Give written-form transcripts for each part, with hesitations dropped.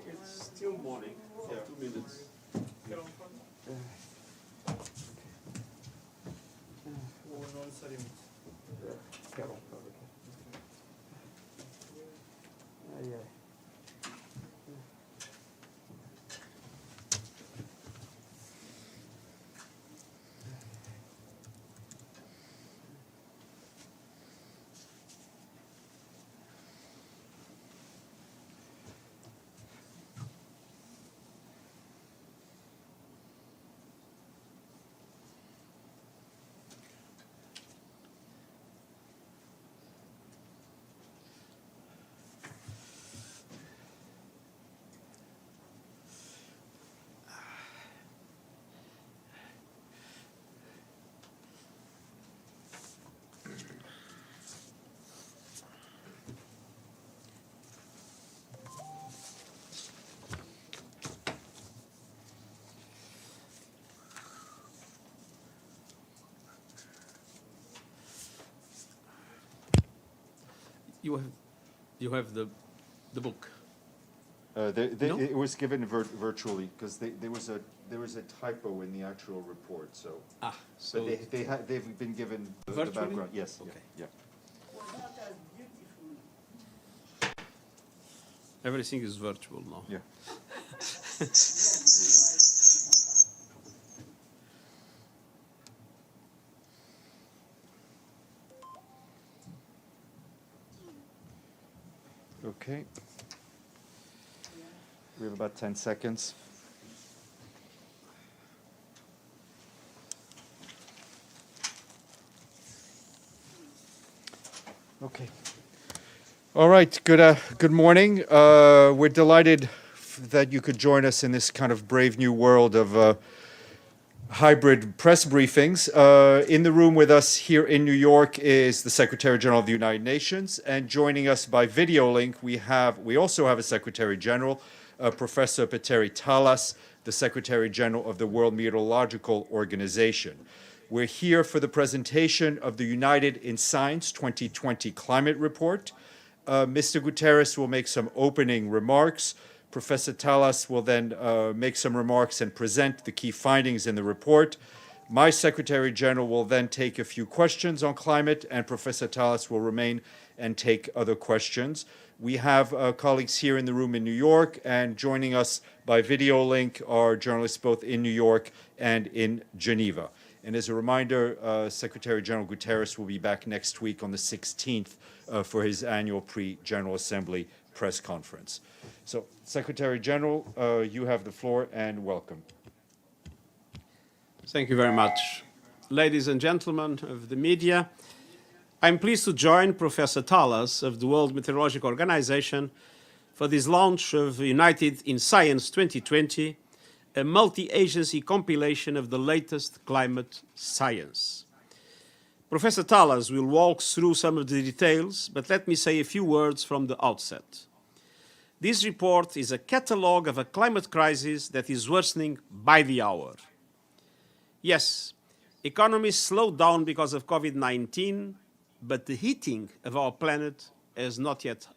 It's still morning for 2 minutes. You have the book. No? It was given virtually because there was a typo in the actual report. So, So but they've been given the background. Yes. Okay. Yeah. Everything is virtual now. Yeah. Okay. We have about 10 seconds. Okay. All right. Good morning. We're delighted that you could join us in this kind of brave new world of hybrid press briefings. In the room with us here in New York is the Secretary-General of the United Nations, and joining us by video link, we also have a Secretary-General, Professor Petteri Taalas, the Secretary-General of the World Meteorological Organization. We're here for the presentation of the United in Science 2020 Climate Report. Mr. Guterres will make some opening remarks. Professor Taalas will then make some remarks and present the key findings in the report. My Secretary-General will then take a few questions on climate, and Professor Taalas will remain and take other questions. We have colleagues here in the room in New York, and joining us by video link are journalists both in New York and in Geneva. And as a reminder, Secretary-General Guterres will be back next week on the 16th for his annual pre-General Assembly press conference. So, Secretary-General, you have the floor, and welcome. Thank you very much. Ladies and gentlemen of the media, I'm pleased to join Professor Taalas of the World Meteorological Organization for this launch of United in Science 2020, a multi-agency compilation of the latest climate science. Professor Taalas will walk through some of the details, but let me say a few words from the outset. This report is a catalogue of a climate crisis that is worsening by the hour. Yes, economies slowed down because of COVID-19, but the heating of our planet has not let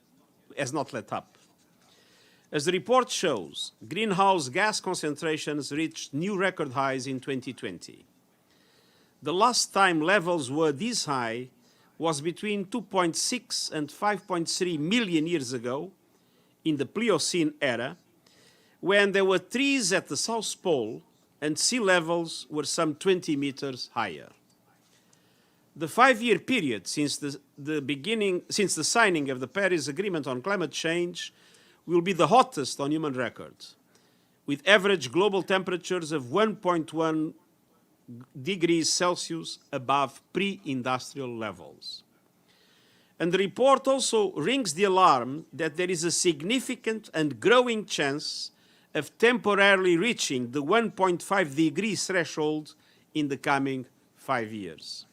up. As the report shows, greenhouse gas concentrations reached new record highs in 2020. The last time levels were this high was between 2.6 and 5.3 million years ago, in the Pliocene era, when there were trees at the South Pole and sea levels were some 20 meters higher. The 5-year period since the signing of the Paris Agreement on Climate Change will be the hottest on human record, with average global temperatures of 1.1 degrees Celsius above pre-industrial levels. And the report also rings the alarm that there is a significant and growing chance of temporarily reaching the 1.5 degrees threshold in the coming 5 years.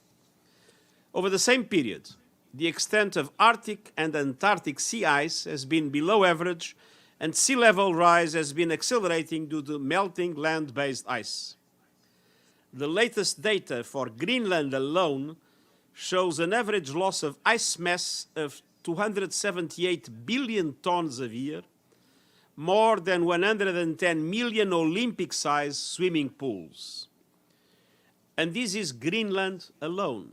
Over the same period, the extent of Arctic and Antarctic sea ice has been below average, and sea level rise has been accelerating due to melting land-based ice. The latest data for Greenland alone shows an average loss of ice mass of 278 billion tons a year, more than 110 million Olympic-sized swimming pools. And this is Greenland alone.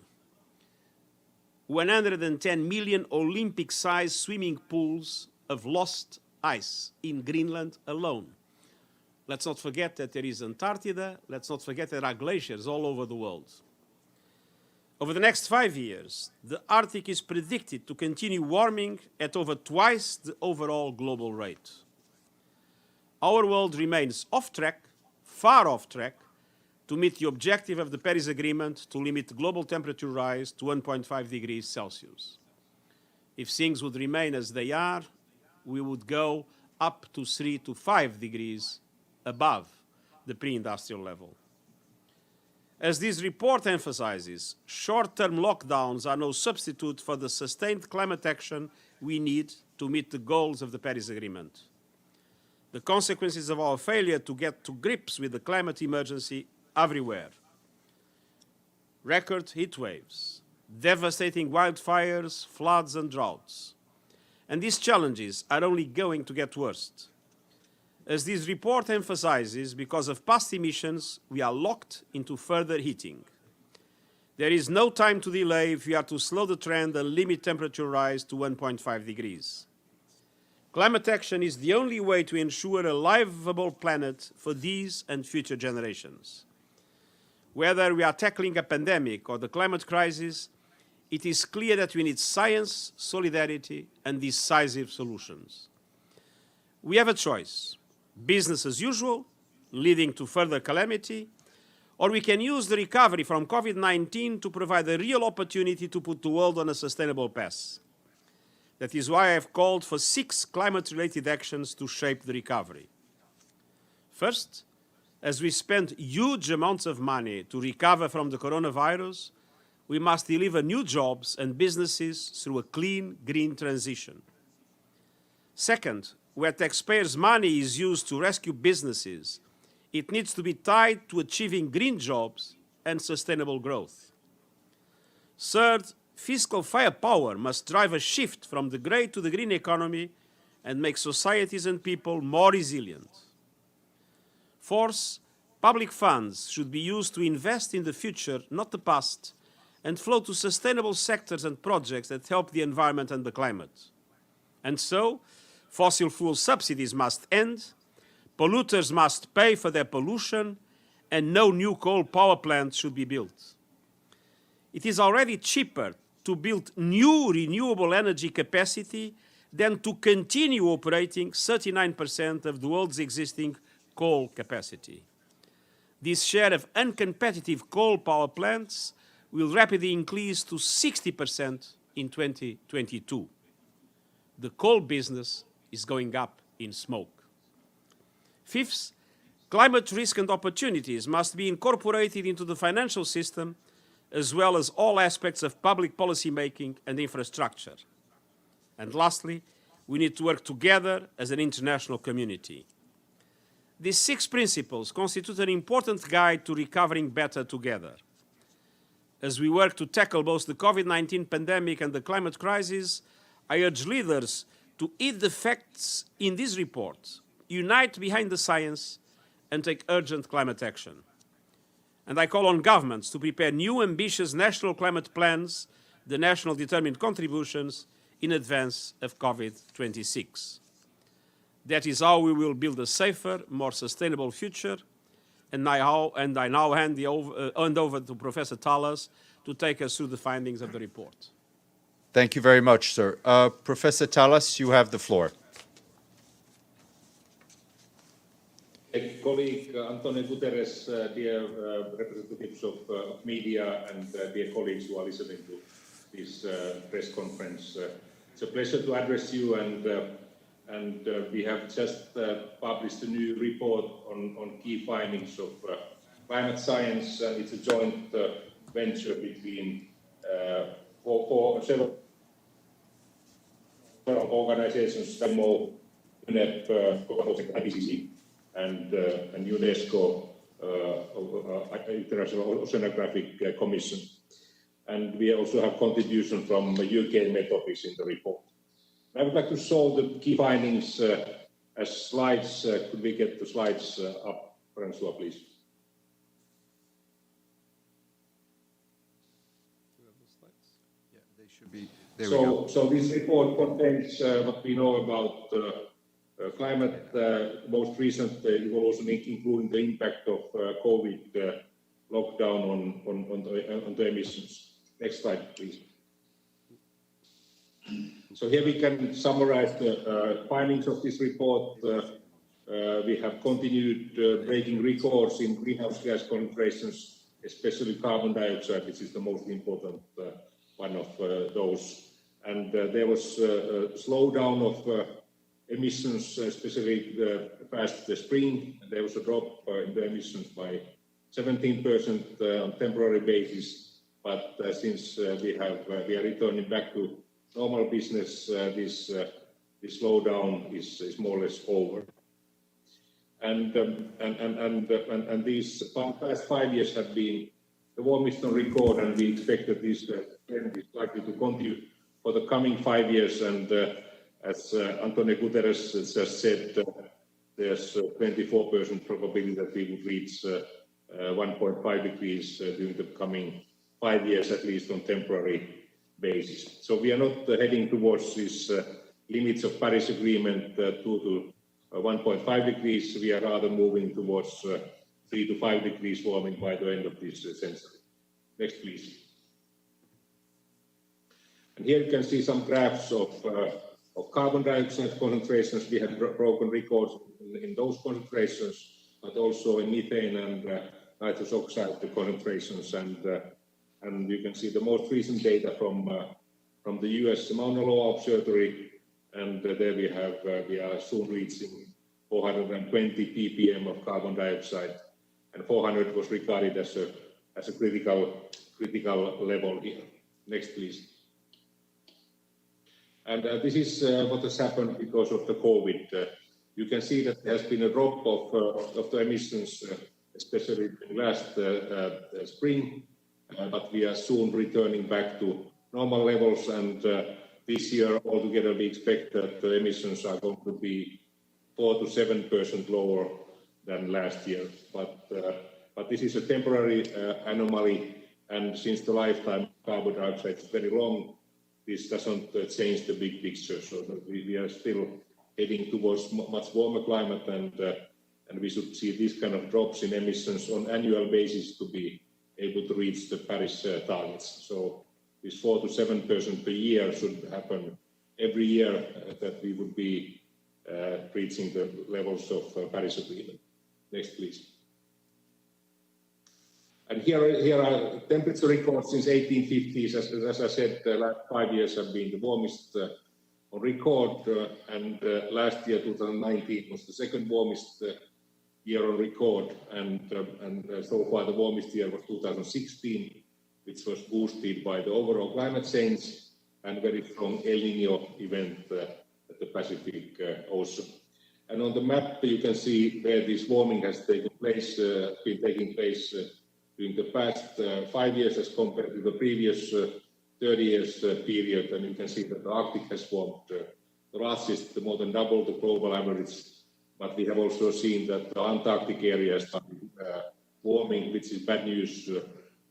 110 million Olympic-sized swimming pools of lost ice in Greenland alone. Let's not forget that there is Antarctica. Let's not forget there are glaciers all over the world. Over the next 5 years, the Arctic is predicted to continue warming at over twice the overall global rate. Our world remains off track, far off track, to meet the objective of the Paris Agreement to limit global temperature rise to 1.5 degrees Celsius. If things would remain as they are, we would go up to 3 to 5 degrees above the pre-industrial level. As this report emphasizes, short-term lockdowns are no substitute for the sustained climate action we need to meet the goals of the Paris Agreement. The consequences of our failure to get to grips with the climate emergency everywhere. Record heat waves, devastating wildfires, floods and droughts. And these challenges are only going to get worse. As this report emphasizes, because of past emissions, we are locked into further heating. There is no time to delay if we are to slow the trend and limit temperature rise to 1.5 degrees. Climate action is the only way to ensure a livable planet for these and future generations. Whether we are tackling a pandemic or the climate crisis, it is clear that we need science, solidarity, and decisive solutions. We have a choice: business as usual, leading to further calamity, or we can use the recovery from COVID-19 to provide a real opportunity to put the world on a sustainable path. That is why I have called for 6 climate-related actions to shape the recovery. First, as we spend huge amounts of money to recover from the coronavirus, we must deliver new jobs and businesses through a clean, green transition. Second, where taxpayers' money is used to rescue businesses, it needs to be tied to achieving green jobs and sustainable growth. Third, fiscal firepower must drive a shift from the grey to the green economy and make societies and people more resilient. Fourth, public funds should be used to invest in the future, not the past, and flow to sustainable sectors and projects that help the environment and the climate. And so, fossil fuel subsidies must end, polluters must pay for their pollution, and no new coal power plants should be built. It is already cheaper to build new renewable energy capacity than to continue operating 39% of the world's existing coal capacity. This share of uncompetitive coal power plants will rapidly increase to 60% in 2022. The coal business is going up in smoke. Fifth, climate risk and opportunities must be incorporated into the financial system, as well as all aspects of public policy making and infrastructure. And lastly, we need to work together as an international community. These 6 principles constitute an important guide to recovering better together. As we work to tackle both the COVID-19 pandemic and the climate crisis, I urge leaders to heed the facts in this report, unite behind the science, and take urgent climate action. And I call on governments to prepare new ambitious national climate plans, the national determined contributions, in advance of COVID-26. That is how we will build a safer, more sustainable future. And I now hand over to Professor Taalas to take us through the findings of the report. Thank you very much, sir. Professor Taalas, you have the floor. Colleague António, Guterres, dear representatives of media and dear colleagues who are listening to this press conference. It's a pleasure to address you, and we have just published a new report on key findings of climate science, and it's a joint venture between several organizations, WMO, UNEP, IPCC, and Unesco, International Oceanographic Commission. And we also have contribution from the UK Met Office in the report. I would like to show the key findings as slides. Could we get the slides up, François, please? Yeah, they should be. There we go. So this report contains what we know about climate, most recent evolution, including the impact of COVID lockdown on the emissions. Next slide, please. So here we can summarize the findings of this report. We have continued breaking records in greenhouse gas concentrations, especially carbon dioxide, which is the most important one of those. And there was a slowdown of emissions, especially past the spring. There was a drop in the emissions by 17% on temporary basis. But since we are returning back to normal business, this slowdown is more or less over. And these past 5 years have been the warmest on record, and we expect that this trend is likely to continue for the coming 5 years. And as António Guterres just said, there's 24% probability that we will reach 1.5 degrees during the coming 5 years, at least on temporary basis. So we are not heading towards these limits of Paris Agreement 2 to 1.5 degrees. We are rather moving towards 3 to 5 degrees warming by the end of this century. Next, please. And here you can see some graphs of carbon dioxide concentrations. We have broken records in those concentrations, but also in methane and nitrous oxide concentrations. And you can see the most recent data from the US Mauna Loa Observatory, and there we are soon reaching 420 ppm of carbon dioxide, and 400 was regarded as a critical level here. Next, please. And this is what has happened because of the COVID. You can see that there has been a drop of the emissions, especially last spring. But we are soon returning back to normal levels, and this year altogether we expect that the emissions are going to be 4 to 7% lower than last year. But this is a temporary anomaly, and since the lifetime of carbon dioxide is very long, this doesn't change the big picture. So we are still heading towards much warmer climate, and we should see these kind of drops in emissions on annual basis to be able to reach the Paris targets. So this 4 to 7% per year should happen every year, that we would be reaching the levels of Paris Agreement. Next, please. And here are temperature records since 1850s. As I said, the last 5 years have been the warmest on record, and last year, 2019, was the second warmest year on record, and so far the warmest year was 2016, which was boosted by the overall climate change and very strong El Nino event at the Pacific Ocean. And on the map you can see where this warming has taken place, been taking place during the past 5 years as compared to the previous 30 years period, and you can see that the Arctic has warmed the largest, more than double the global average. But we have also seen that the Antarctic area started warming, which is bad news,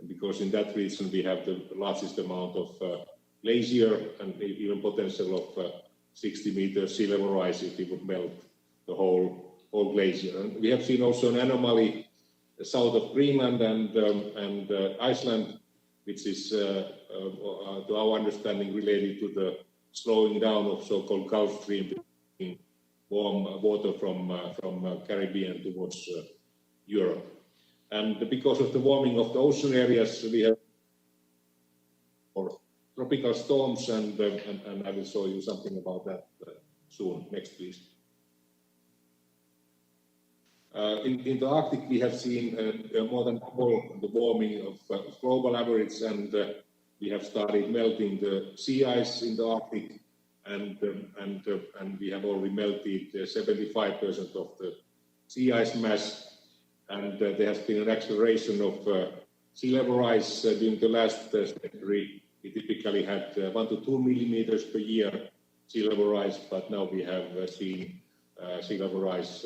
because in that region we have the largest amount of glacier and even potential of 60 meters sea level rise if it would melt the whole glacier. And we have seen also an anomaly south of Greenland and Iceland, which is, to our understanding, related to the slowing down of so-called Gulf Stream, warm water from Caribbean towards Europe. And because of the warming of the ocean areas, we have tropical storms, and I will show you something about that soon. Next, please. In the Arctic, we have seen more than double the warming of global average, and we have started melting the sea ice in the Arctic. And we have already melted 75% of the sea ice mass, and there has been an acceleration of sea level rise during the last century. We typically had 1 to 2 millimeters per year sea level rise, but now we have seen sea level rise,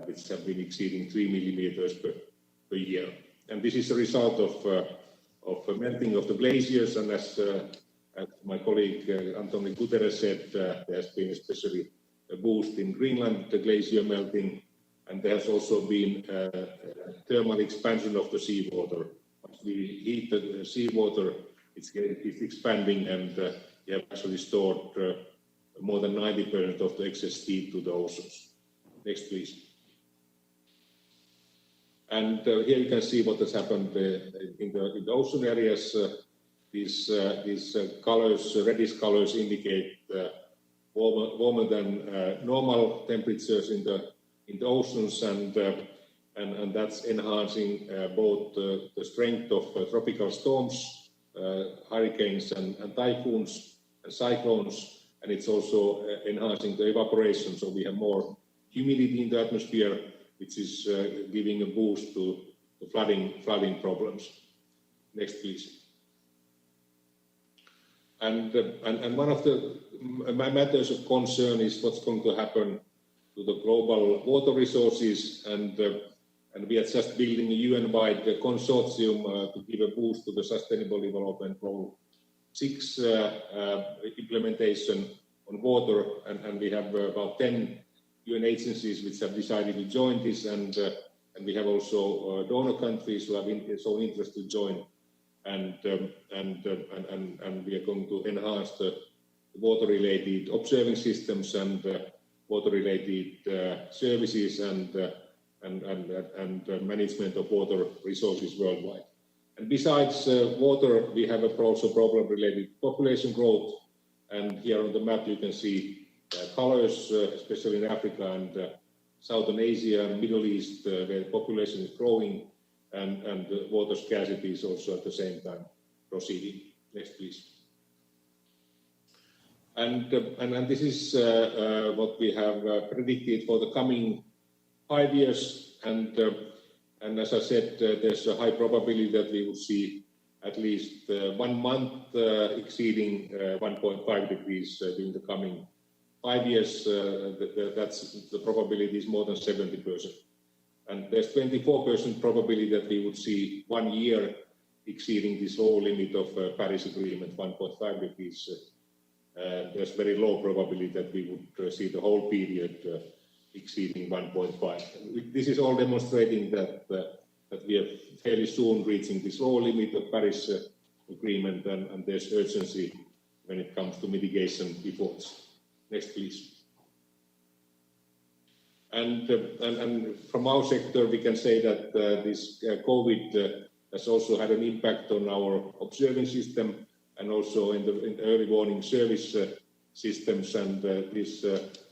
which have been exceeding 3 millimeters per year. And this is a result of melting of the glaciers, and as my colleague António Guterres said, there has been especially a boost in Greenland, the glacier melting, and there has also been thermal expansion of the seawater. Once we heat the seawater, it's expanding, and we have actually stored more than 90% of the excess heat to the oceans. Next, please. And here you can see what has happened in the ocean areas. These colors, reddish colors, indicate warmer than normal temperatures in the oceans, and that's enhancing both the strength of tropical storms, hurricanes and typhoons and cyclones, and it's also enhancing the evaporation. So we have more humidity in the atmosphere, which is giving a boost to the flooding problems. Next, please. And one of the matters of concern is what's going to happen to the global water resources, and we are just building a UN-wide consortium to give a boost to the Sustainable Development Goal 6 implementation on water, and we have about 10 UN agencies which have decided to join this, and we have also donor countries who have shown interest to join, and we are going to enhance the water-related observing systems and water-related services and management of water resources worldwide. And besides water, we have also problem related to population growth, and here on the map you can see colors, especially in Africa and Southern Asia and Middle East, where the population is growing, and water scarcity is also at the same time proceeding. Next, please. And this is what we have predicted for the coming 5 years, and as I said, there's a high probability that we will see at least 1 month exceeding 1.5 degrees during the coming 5 years. That's the probability is more than 70%, and there's 24% probability that we would see 1 year exceeding this low limit of Paris Agreement, 1.5 degrees. There's very low probability that we would see the whole period exceeding 1.5. This is all demonstrating that we are fairly soon reaching this low limit of Paris Agreement, and there's urgency when it comes to mitigation efforts. Next, please. And from our sector, we can say that this COVID has also had an impact on our observing system, and also in the early warning service systems, and these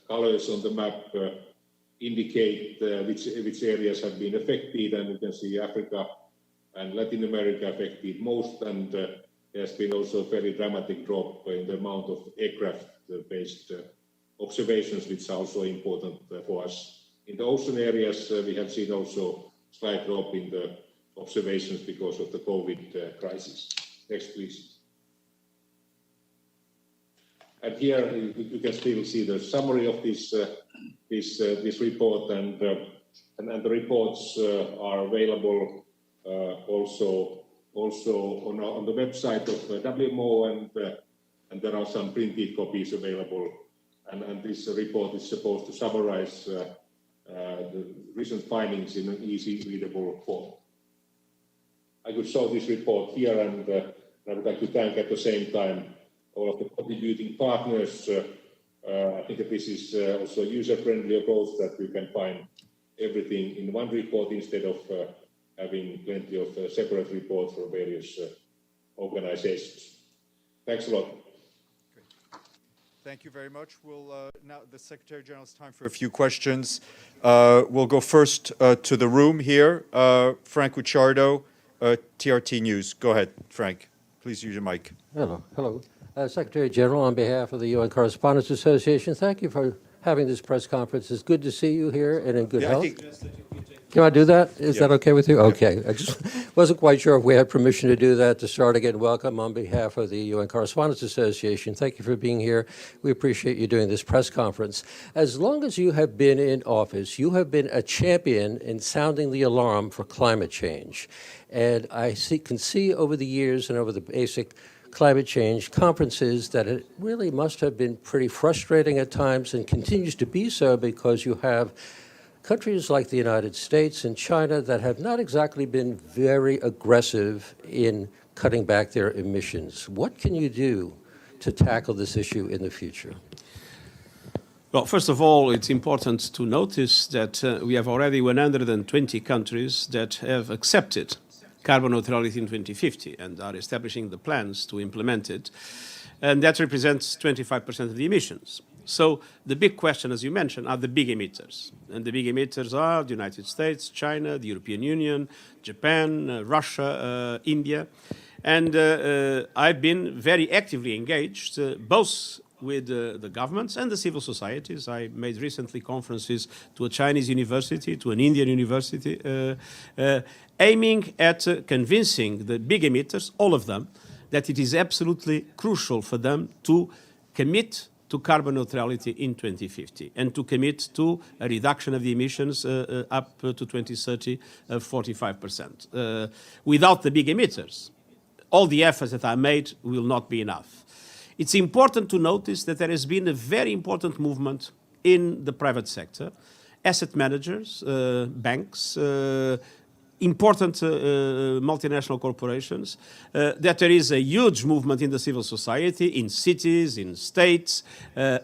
colors on the map indicate which areas have been affected, and you can see Africa and Latin America affected most, and there's been also a very dramatic drop in the amount of aircraft-based observations, which are also important for us. In the ocean areas, we have seen also slight drop in the observations because of the COVID crisis. Next, please. And here you can still see the summary of this report, and the reports are available also on the website of WMO, and there are some printed copies available. And this report is supposed to summarize the recent findings in an easy readable form. I could show this report here, and I would like to thank at the same time all of the contributing partners. I think that this is also a user-friendly approach, that you can find everything in one report instead of having plenty of separate reports for various organizations. Thanks a lot. Thank you very much. We'll now, the Secretary General's time for a few questions. We'll go first to the room here. Frank Ucciardo, TRT News. Go ahead, Frank. Please use your mic. Hello. Secretary General, on behalf of the UN Correspondents Association, thank you for having this press conference. It's good to see you here and in good health. Can I do that? Is that okay with you? Okay. I just wasn't quite sure if we had permission to do that. To start again, welcome on behalf of the UN Correspondents Association. Thank you for being here. We appreciate you doing this press conference. As long as you have been in office, you have been a champion in sounding the alarm for climate change. And I can see over the years and over the basic climate change conferences that it really must have been pretty frustrating at times and continues to be so because you have countries like the United States and China that have not exactly been very aggressive in cutting back their emissions. What can you do to tackle this issue in the future? Well, first of all, it's important to notice that we have already 120 countries that have accepted carbon neutrality in 2050 and are establishing the plans to implement it. And that represents 25% of the emissions. So the big question, as you mentioned, are the big emitters. And the big emitters are the United States, China, the European Union, Japan, Russia, India. And I've been very actively engaged, both with the governments and the civil societies. I made recently conferences to a Chinese university, to an Indian university, aiming at convincing the big emitters, all of them, that it is absolutely crucial for them to commit to carbon neutrality in 2050 and to commit to a reduction of the emissions up to 2030 of 45%. Without the big emitters, all the efforts that are made will not be enough. It's important to notice that there has been a very important movement in the private sector, asset managers, banks, important multinational corporations, that there is a huge movement in the civil society, in cities, in states,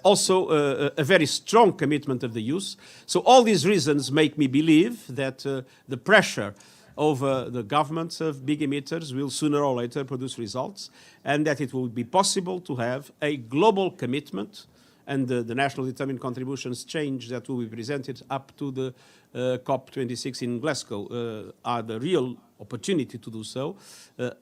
also a very strong commitment of the youth. So all these reasons make me believe that the pressure over the governments of big emitters will sooner or later produce results, and that it will be possible to have a global commitment, and the national determined contributions change that will be presented up to the COP26 in Glasgow are the real opportunity to do so.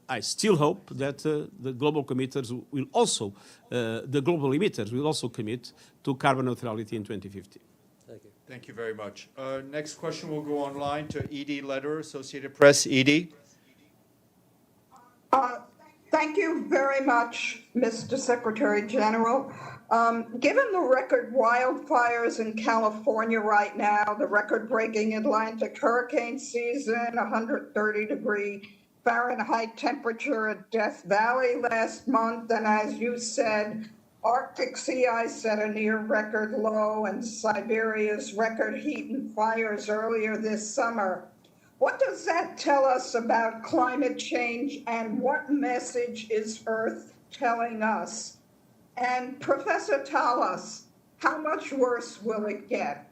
I still hope that the global committers will also, the global emitters will also commit to carbon neutrality in 2050. Thank you. Thank you very much. Next question will go online to Edie Leder, Associated Press. Edie. Thank you very much, Mr. Secretary General. Given the record wildfires in California right now, the record-breaking Atlantic hurricane season, 130-degree Fahrenheit temperature at Death Valley last month, and as you said, Arctic sea ice at a near record low and Siberia's record heat and fires earlier this summer. What does that tell us about climate change, and what message is Earth telling us? And Professor Taalas, how much worse will it get?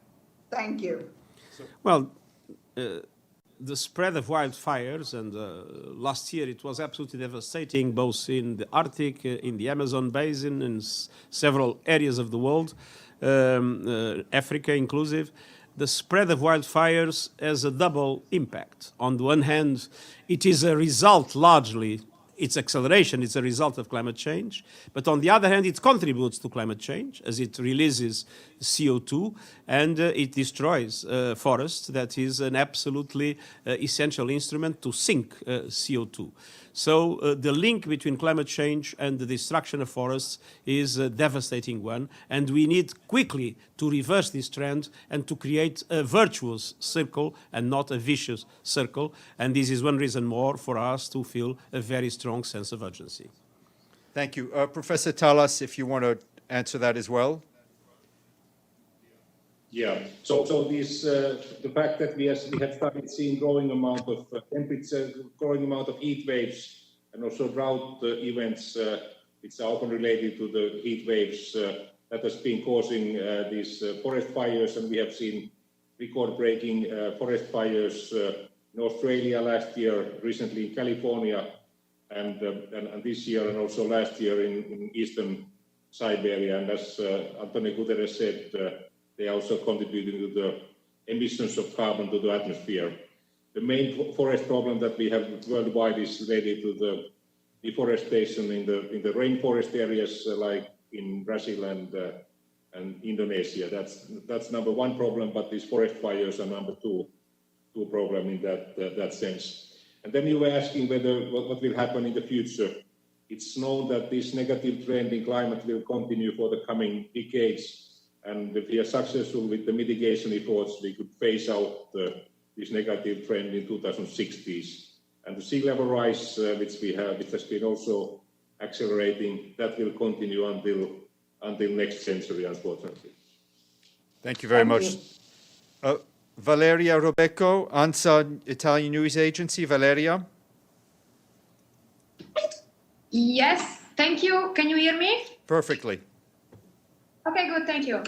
Thank you. Well, the spread of wildfires, and last year it was absolutely devastating, both in the Arctic, in the Amazon basin, in several areas of the world, Africa inclusive. The spread of wildfires has a double impact. On the one hand, it is a result largely, its acceleration is a result of climate change, but on the other hand, it contributes to climate change as it releases CO2 and it destroys forests. That is an absolutely essential instrument to sink CO2. So the link between climate change and the destruction of forests is a devastating one, and we need quickly to reverse this trend and to create a virtuous circle and not a vicious circle. And this is one reason more for us to feel a very strong sense of urgency. Thank you. Professor Taalas, if you want to answer that as well. Yeah, so this, the fact that we have started seeing growing amount of temperature, growing amount of heat waves, and also drought events, which are often related to the heat waves, that has been causing these forest fires, and we have seen record-breaking forest fires in Australia last year, recently in California, and this year, and also last year in eastern Siberia. And as António Guterres said, they are also contributing to the emissions of carbon to the atmosphere. The main forest problem that we have worldwide is related to the deforestation in the rainforest areas, like in Brazil and Indonesia. That's number one problem, but these forest fires are number two. to a problem in that sense. And then you were asking whether what will happen in the future. It's known that this negative trend in climate will continue for the coming decades, and if we are successful with the mitigation efforts, we could phase out this negative trend in 2060s. And the sea level rise, which has been also accelerating, that will continue until next century, unfortunately. Thank you very much. Valeria Robecco, ANSA Italian News Agency. Valeria? Yes, thank you. Can you hear me? Perfectly. Okay, good, thank you.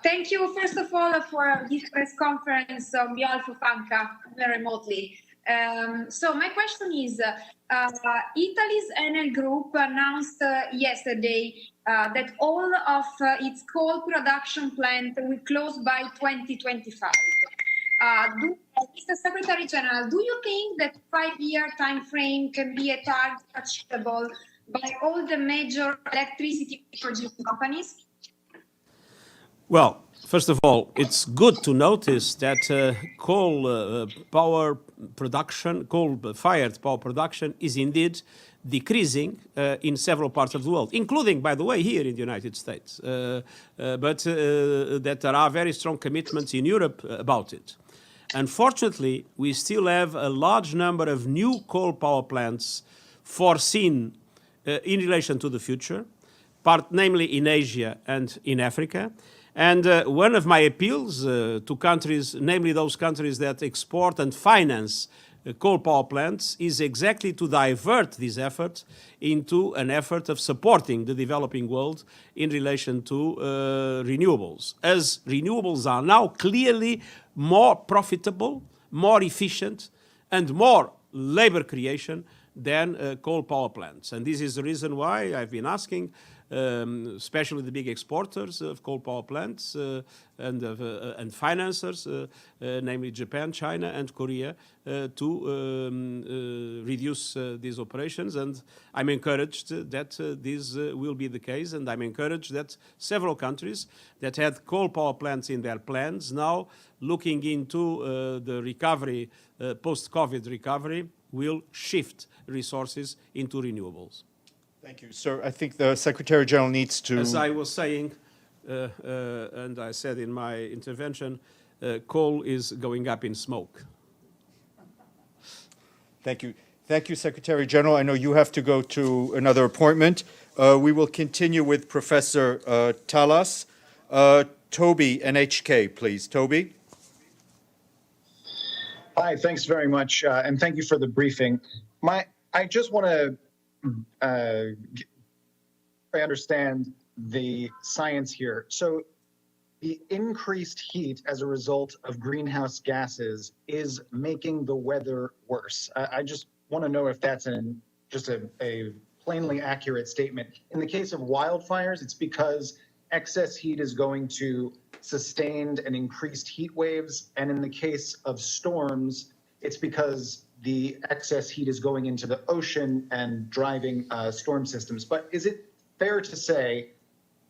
Thank you, first of all, for this press conference on behalf of ANCA remotely. So my question is, Italy's Enel Group announced yesterday that all of its coal production plant will close by 2025. Mr. Secretary-General, do you think that 5-year time frame can be a target achievable by all the major electricity producing companies? Well, first of all, it's good to notice that coal-fired power production is indeed decreasing in several parts of the world, including, by the way, here in the United States. But that there are very strong commitments in Europe about it. Unfortunately, we still have a large number of new coal power plants foreseen in relation to the future, namely in Asia and in Africa. And one of my appeals to countries, namely those countries that export and finance coal power plants, is exactly to divert this effort into an effort of supporting the developing world in relation to renewables, as renewables are now clearly more profitable, more efficient, and more labor creation than coal power plants. And this is the reason why I've been asking, especially the big exporters of coal power plants and financiers, namely Japan, China, and Korea, to reduce these operations. And I'm encouraged that this will be the case. And I'm encouraged that several countries that had coal power plants in their plans now, looking into the recovery, post-COVID recovery, will shift resources into renewables. Thank you, sir. I think the Secretary General needs to... As I was saying, and I said in my intervention, coal is going up in smoke. Thank you. Thank you, Secretary General. I know you have to go to another appointment. We will continue with Professor Taalas. Toby, NHK, please. Toby? Hi, thanks very much, and thank you for the briefing. I just want to I understand the science here. So the increased heat as a result of greenhouse gases is making the weather worse. I just want to know if that's just a plainly accurate statement. In the case of wildfires, it's because excess heat is going to sustained and increased heat waves. And in the case of storms, it's because the excess heat is going into the ocean and driving storm systems. But is it fair to say,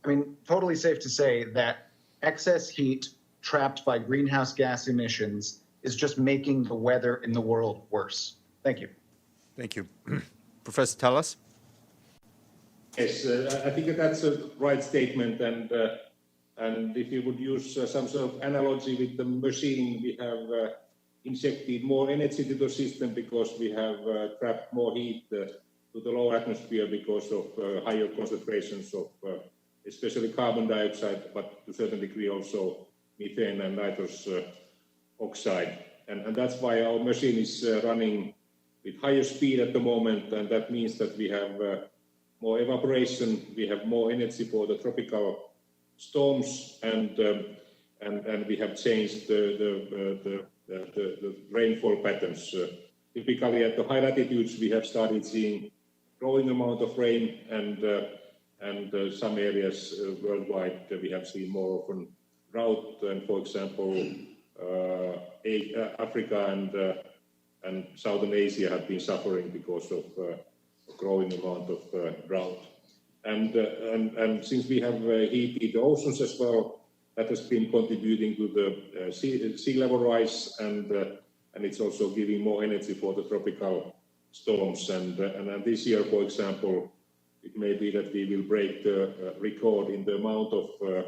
I mean, totally safe to say that excess heat trapped by greenhouse gas emissions is just making the weather in the world worse? Thank you. Thank you. Professor Taalas? Yes, I think that's a right statement. And if you would use some sort of analogy with the machine, we have injected more energy to the system because we have trapped more heat to the lower atmosphere because of higher concentrations of especially carbon dioxide, but to a certain degree also methane and nitrous oxide. And that's why our machine is running with higher speed at the moment, and that means that we have more evaporation, we have more energy for the tropical storms, and we have changed the rainfall patterns. Typically at the high latitudes, we have started seeing growing amount of rain, and some areas worldwide we have seen more often drought. And for example, Africa and Southern Asia have been suffering because of a growing amount of drought. And since we have heated the oceans as well, that has been contributing to the sea level rise, and it's also giving more energy for the tropical storms. And this year, for example, it may be that we will break the record in the amount of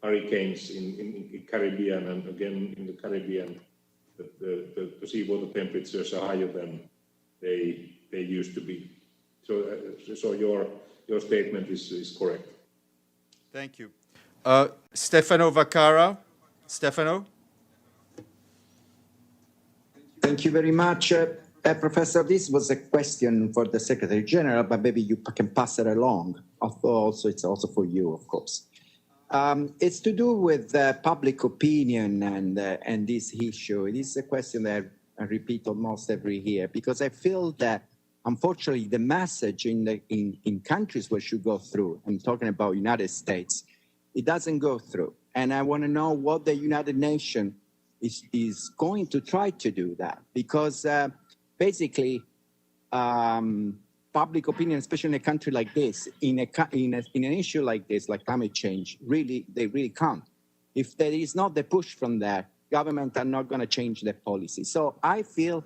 hurricanes in Caribbean, and again in the Caribbean, the seawater temperatures are higher than they used to be. So your statement is correct. Thank you. Stefano Vaccaro. Stefano? Thank you very much. Professor, this was a question for the Secretary General, but maybe you can pass it along. Also, it's also for you, of course. It's to do with public opinion and this issue. It is a question that I repeat almost every year, because I feel that, unfortunately, the message in countries where should go through, I'm talking about United States, it doesn't go through. And I want to know what the United Nations is going to try to do that, because basically public opinion, especially in a country like this, in an issue like this, like climate change, they really count. If there is not the push from there, governments are not going to change their policy. So I feel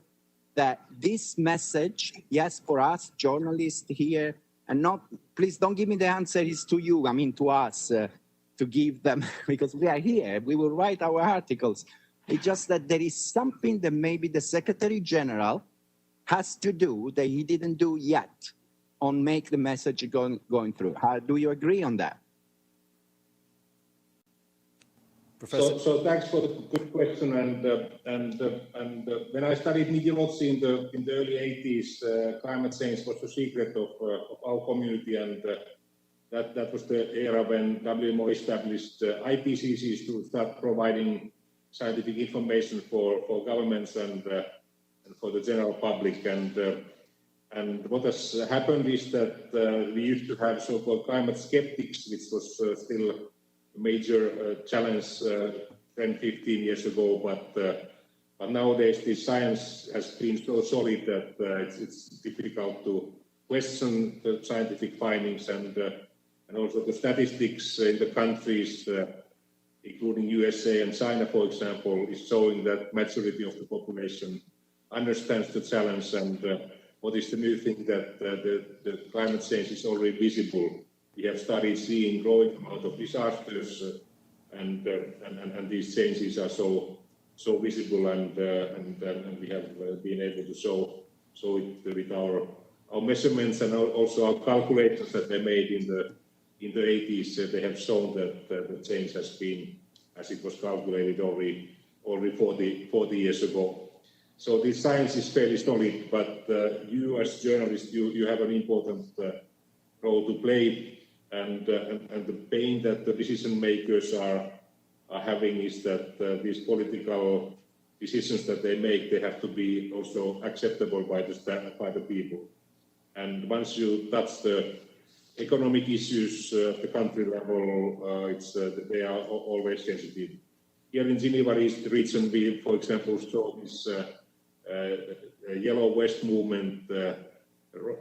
that this message, yes, for us journalists here, and not, please don't give me the answer is to you, I mean to us, to give them, because we are here, we will write our articles. It's just that there is something that maybe the Secretary General has to do that he didn't do yet on make the message going through. Do you agree on that? Professor. So thanks for the good question. And when I studied meteorology in the early 80s, climate change was a secret of our community, and that was the era when WMO established IPCCs to start providing scientific information for governments and for the general public. And what has happened is that we used to have so-called climate skeptics, which was still a major challenge 10, 15 years ago. But nowadays, the science has been so solid that it's difficult to question the scientific findings, and also the statistics in the countries, including USA and China, for example, is showing that majority of the population understands the challenge. And what is the new thing, that the climate change is already visible. We have started seeing growing amount of disasters, and these changes are so visible, and we have been able to show it with our measurements, and also our calculations that they made in the 80s. They have shown that the change has been as it was calculated already 40 years ago. So this science is fairly solid, but you as journalists, you have an important role to play, and the pain that the decision makers are having is that these political decisions that they make, they have to be also acceptable by the people. And once you touch the economic issues at the country level, they are always sensitive. Here in Geneva region, we, for example, saw this yellow vest movement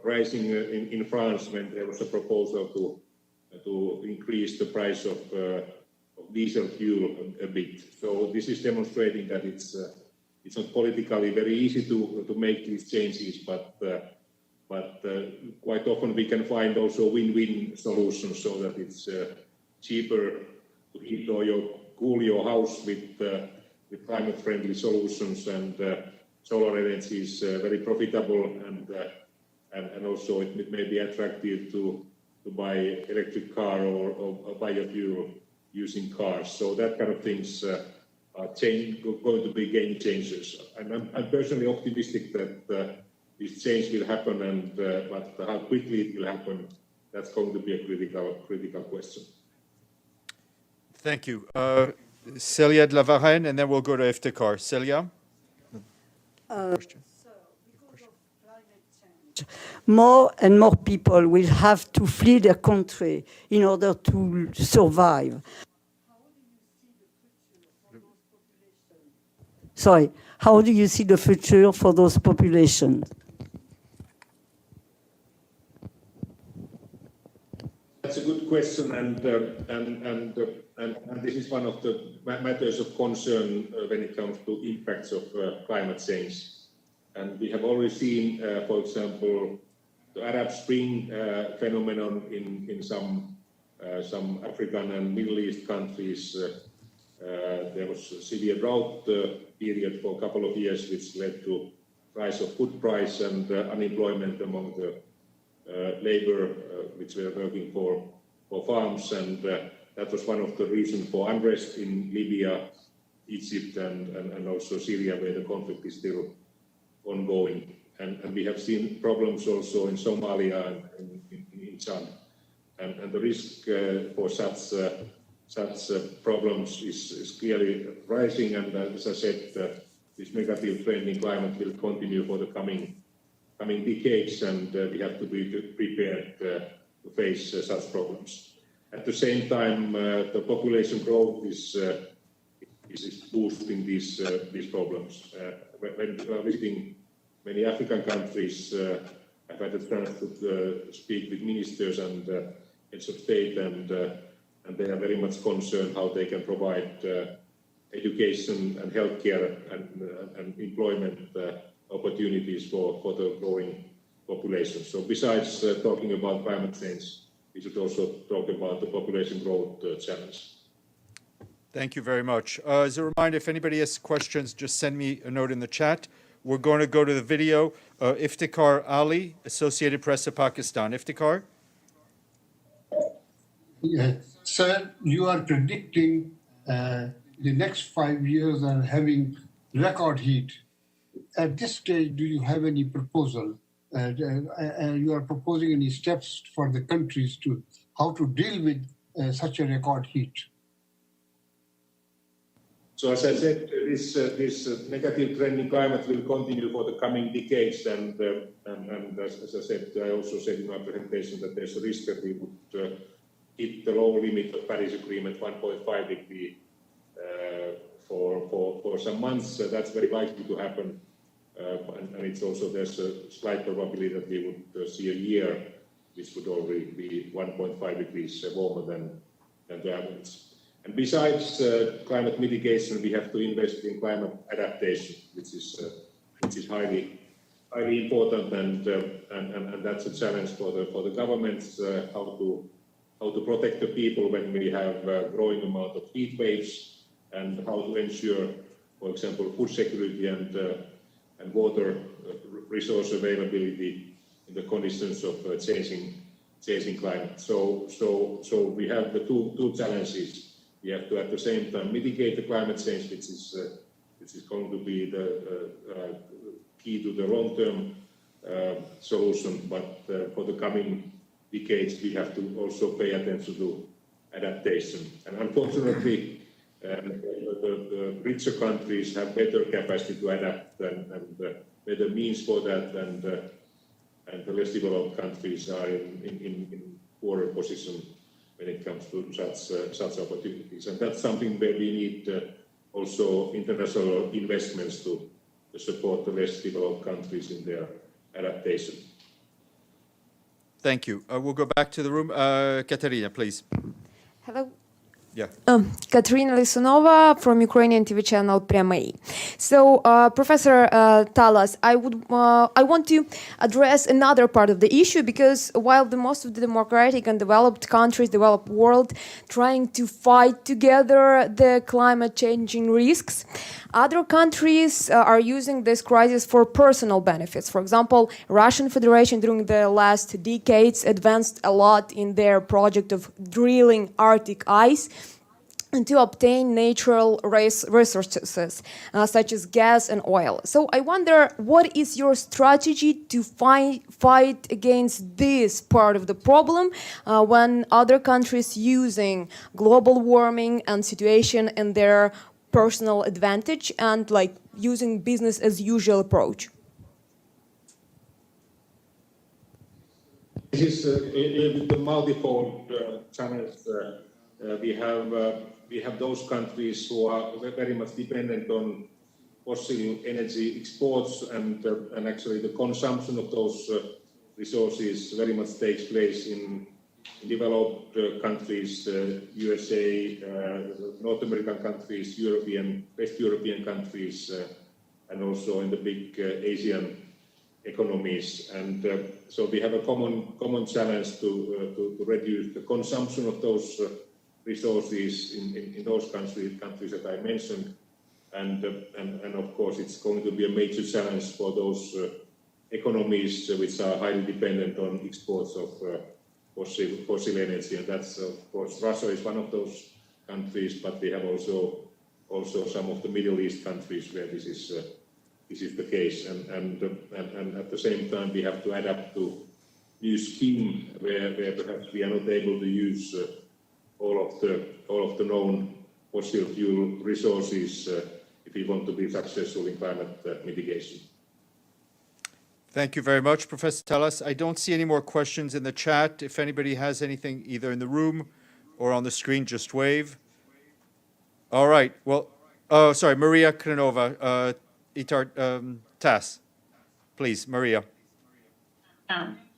rising in France when there was a proposal to increase the price of diesel fuel a bit. So this is demonstrating that it's not politically very easy to make these changes, but quite often we can find also win-win solutions, so that it's cheaper to heat or cool your house with climate-friendly solutions, and solar energy is very profitable, and also it may be attractive to buy electric car or biofuel using cars. So that kind of things are going to be game changers. And I'm personally optimistic that this change will happen, but how quickly it will happen, that's going to be a critical question. Thank you. Celia de la Varenne, and then we'll go to Iftikhar. Celia? More and more people will have to flee their country in order to survive. How do you see the future for those populations? That's a good question, and this is one of the matters of concern when it comes to impacts of climate change. And we have already seen, for example, the Arab Spring phenomenon in some African and Middle East countries. There was a severe drought period for a couple of years, which led to rise of food price and unemployment among the labor which were working for farms, and that was one of the reasons for unrest in Libya, Egypt, and also Syria, where the conflict is still ongoing. And we have seen problems also in Somalia and in Chad. And the risk for such problems is clearly rising, and as I said, this negative trend in climate will continue for the coming decades, and we have to be prepared to face such problems. At the same time, the population growth is boosting these problems. When visiting many African countries, I've had a chance to speak with ministers and heads of state, and they are very much concerned how they can provide education and healthcare and employment opportunities for the growing population. So besides talking about climate change, we should also talk about the population growth challenge. Thank you very much. As a reminder, if anybody has questions, just send me a note in the chat. We're going to go to the video. Iftikhar Ali, Associated Press of Pakistan. Iftikhar? Yeah. Sir, you are predicting the next 5 years are having record heat. At this stage, do you have any proposal? You are proposing any steps for the countries to how to deal with such a record heat? So as I said, this negative trend in climate will continue for the coming decades, and as I said, I also said in my presentation that there's a risk that we would hit the lower limit of Paris Agreement, 1.5 degree, for some months. That's very likely to happen, and it's also there's a slight probability that we would see a year which would already be 1.5 degrees warmer than the average. And besides climate mitigation, we have to invest in climate adaptation, which is highly important, and that's a challenge for the governments, how to protect the people when we have a growing amount of heat waves, and how to ensure, for example, food security and water resource availability in the conditions of changing climate. So we have the two challenges. We have to, at the same time, mitigate the climate change, which is going to be the key to the long-term solution. But for the coming decades, we have to also pay attention to adaptation. And unfortunately, the richer countries have better capacity to adapt and better means for that, and the less developed countries are in poorer position when it comes to such opportunities. And that's something where we need also international investments to support the less developed countries in their adaptation. Thank you. We'll go back to the room. Katerina, please. Hello. Yeah. Katerina Lisунova from Ukrainian TV channel Prямий. So, Professor Taalas, I want to address another part of the issue, because while the most of the democratic and developed countries, developed world, trying to fight together the climate changing risks, other countries are using this crisis for personal benefits. For example, Russian Federation during the last decades advanced a lot in their project of drilling Arctic ice and to obtain natural resources such as gas and oil. So I wonder, what is your strategy to fight against this part of the problem when other countries using global warming and situation in their personal advantage and like using business as usual approach? This is the multifold challenge. We have those countries who are very much dependent on fossil energy exports, and actually the consumption of those resources very much takes place in developed countries, USA, North American countries, West European countries, and also in the big Asian economies. And so we have a common challenge to reduce the consumption of those resources in those countries that I mentioned. And of course, it's going to be a major challenge for those economies which are highly dependent on exports of fossil energy. And that's, of course, Russia is one of those countries, but we have also some of the Middle East countries where this is the case. And at the same time, we have to adapt to new scheme where perhaps we are not able to use all of the known fossil fuel resources if we want to be successful in climate mitigation. Thank you very much, Professor Taalas. I don't see any more questions in the chat. If anybody has anything either in the room or on the screen, just wave. All right. Well, sorry, Maria Krenova, TAS. Please, Maria.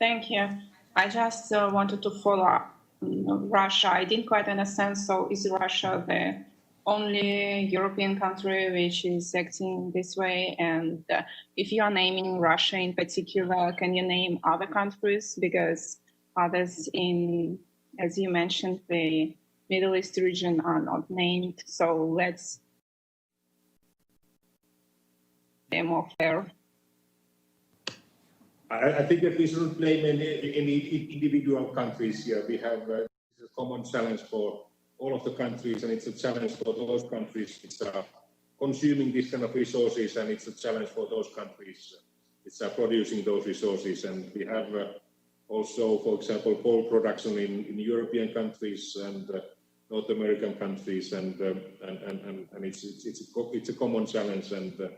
Thank you. I just wanted to follow up Russia. I didn't quite understand. So is Russia the only European country which is acting this way? And if you are naming Russia in particular, can you name other countries? Because others in, as you mentioned, the Middle East region are not named. So let's be more fair. I think that we shouldn't blame any individual countries here. We have a common challenge for all of the countries, and it's a challenge for those countries which are consuming this kind of resources, and it's a challenge for those countries which are producing those resources. And we have also, for example, coal production in European countries and North American countries, and it's a common challenge. And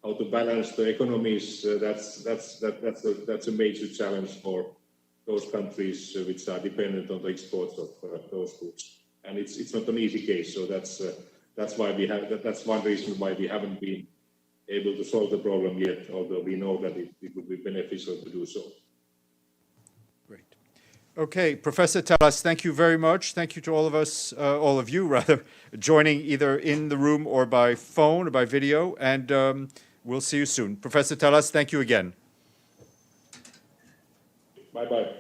how to balance the economies, that's a major challenge for those countries which are dependent on the exports of those goods. And it's not an easy case. So that's why that's one reason why we haven't been able to solve the problem yet, although we know that it would be beneficial to do so. Great. Okay, Professor Taalas, thank you very much. Thank you to all of us, all of you rather, joining either in the room or by phone or by video. And we'll see you soon. Professor Taalas, thank you again. Bye-bye.